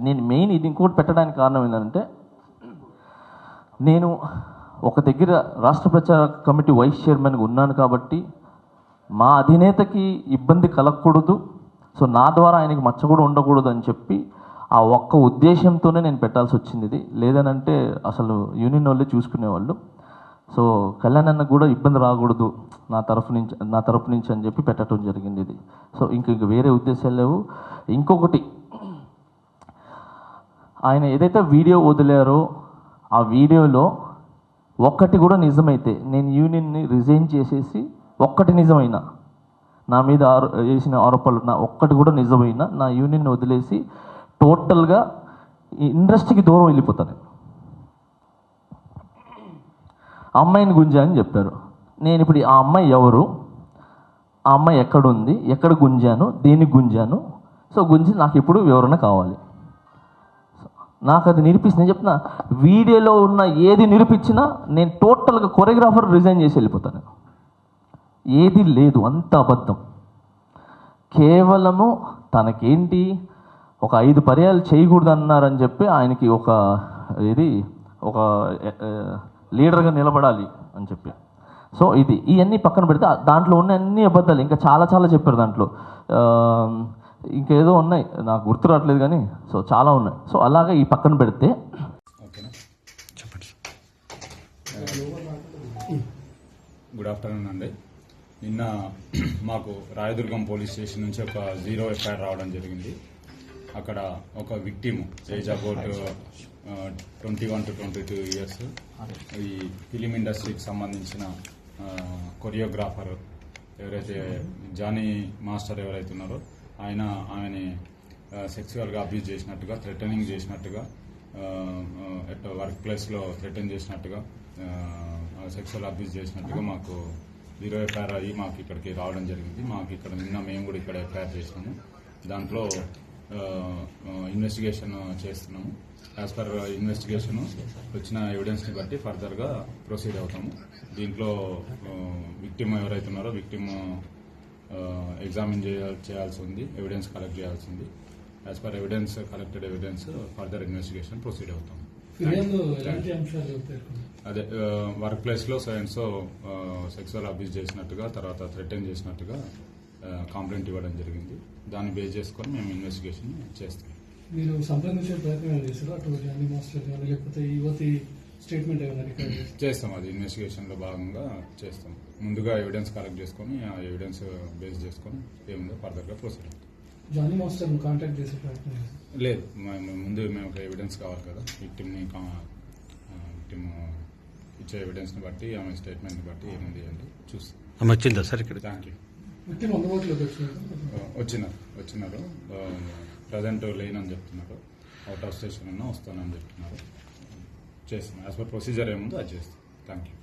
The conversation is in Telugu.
నేను మెయిన్ ఇది ఇంకోటి పెట్టడానికి కారణం ఏంటంటే, నేను ఒక దగ్గర రాష్ట్ర ప్రచార కమిటీ వైస్ చైర్మన్గా ఉన్నాను కాబట్టి మా అధినేతకి ఇబ్బంది కలగకూడదు, సో నా ద్వారా ఆయనకి మచ్చ కూడా ఉండకూడదు అని చెప్పి ఆ ఒక్క ఉద్దేశంతోనే నేను పెట్టాల్సి వచ్చింది ఇది. లేదనంటే అసలు యూనియన్ వాళ్ళే చూసుకునేవాళ్ళు. సో కళ్యాణ్ అన్న కూడా ఇబ్బంది రాకూడదు నా తరఫు నుంచి అని చెప్పి పెట్టడం జరిగింది ఇది. సో ఇంక వేరే ఉద్దేశాలు లేవు. ఇంకొకటి, ఆయన ఏదైతే వీడియో వదిలారో ఆ వీడియోలో ఒక్కటి కూడా నిజమైతే, నేను యూనియన్ని రిజైన్ చేసేసి ఒక్కటి నిజమైనా, నా మీద వేసిన ఆరోపణలు నా ఒక్కటి కూడా నిజమైనా, నా యూనియన్ని వదిలేసి టోటల్గా ఇండస్ట్రీకి దూరం వెళ్ళిపోతాను. అమ్మాయిని గుంజా అని చెప్పారు. నేను ఇప్పుడు ఆ అమ్మాయి ఎవరు, ఆ అమ్మాయి ఎక్కడుంది, ఎక్కడ గుంజాను, దేనికి గుంజాను, సో గుంజి నాకు ఇప్పుడు వివరణ కావాలి. నాకు అది నిరూపిస్తుంది. నేను చెప్తున్నా, వీడియోలో ఉన్న ఏది నిరూపించినా నేను టోటల్గా కొరియోగ్రాఫర్ రిజైన్ చేసి వెళ్ళిపోతాను. ఏది లేదు, అంత అబద్ధం. కేవలము తనకేంటి ఒక 5 పర్యాలు చేయకూడదు అన్నారని చెప్పి ఆయనకి ఒక లీడర్గా నిలబడాలి అని చెప్పి. సో ఇవన్నీ పక్కన పెడితే దాంట్లో ఉన్న అన్ని అబద్ధాలు ఇంకా చాలా చాలా చెప్పారు. దాంట్లో ఇంకేదో ఉన్నాయి, నాకు గుర్తు రావట్లేదు కానీ, సో చాలా ఉన్నాయి. సో అలాగా ఈ పక్కన పెడితే గుడ్ ఆఫ్టర్నూన్ అండి. నిన్న మాకు రాయదుర్గం పోలీస్ స్టేషన్ నుంచి ఒక 0 ఎఫ్ఐఆర్ రావడం జరిగింది. అక్కడ ఒక victim age about 21 to 22 years, ఈ ఫిలిం ఇండస్ట్రీకి సంబంధించిన కొరియోగ్రాఫర్ ఎవరైతే జానీ మాస్టర్ ఎవరైతే ఉన్నారో ఆమెని సెక్సువల్గా అబ్యూజ్ చేసినట్టుగా, థ్రెటనింగ్ చేసినట్టుగా, వర్క్ ప్లేస్లో థ్రెటన్ చేసినట్టుగా, సెక్సువల్ అబ్యూజ్ చేసినట్టుగా మాకు 0 ఎఫ్ఐఆర్ అయ్యి మాకు ఇక్కడికి రావడం జరిగింది. మాకు ఇక్కడ నిన్న మేము కూడా ఇక్కడ ఎఫ్ఐఆర్ చేసినాము. దాంట్లో ఇన్వెస్టిగేషన్ చేస్తున్నాము. యాజ్ పర్ ఇన్వెస్టిగేషన్ వచ్చిన ఎవిడెన్స్ని బట్టి ఫర్దర్గా ప్రొసీడ్ అవుతాము. దీంట్లో విక్టిమ్ ఎవరైతే ఉన్నారో విక్టిమ్ ఎగ్జామిన్ చేయాల్సి ఉంది, ఎవిడెన్స్ కలెక్ట్ చేయాల్సి ఉంది. As per collected evidence further investigation proceed అవుతాము. అదే వర్క్ ప్లేస్లో సో సెక్సువల్ అబ్యూజ్ చేసినట్టుగా, తర్వాత థ్రెటన్ చేసినట్టుగా కంప్లైంట్ ఇవ్వడం జరిగింది. దాన్ని బేస్ చేసుకొని మేము ఇన్వెస్టిగేషన్ చేస్తాం. మీరు సంప్రదించే ప్రయత్నం చేస్తారు అటు జానీ మాస్టర్ కానీ, లేకపోతే యువతి స్టేట్మెంట్ ఏమైనా రికార్డ్ చేస్తాం? అది ఇన్వెస్టిగేషన్లో భాగంగా చేస్తాం. ముందుగా ఎవిడెన్స్ కలెక్ట్ చేసుకొని ఆ ఎవిడెన్స్ బేస్ చేసుకొని ఏముందో ఫర్దర్గా ప్రొసీడ్ అవుతాం. జానీ మాస్టర్ కాంటాక్ట్ చేసే ప్రయత్నం లేదు, ముందు మేము ఒక ఎవిడెన్స్ కావాలి కదా. విక్టిమ్ ఇచ్చే ఎవిడెన్స్ని బట్టి, ఆమె స్టేట్మెంట్ని బట్టి ఏముంది అంటే చూస్తాం. వచ్చిందా సార్ ఇక్కడ? Thank you. వచ్చినారు. ప్రజెంట్ లేనని చెప్తున్నారు. అవుట్ ఆఫ్ స్టేషన్ ఉన్నా వస్తానని చెప్తున్నారు. చేస్తాం. యాజ్ పర్ ప్రొసీజర్ ఏముందో అది చేస్తాం. Thank you.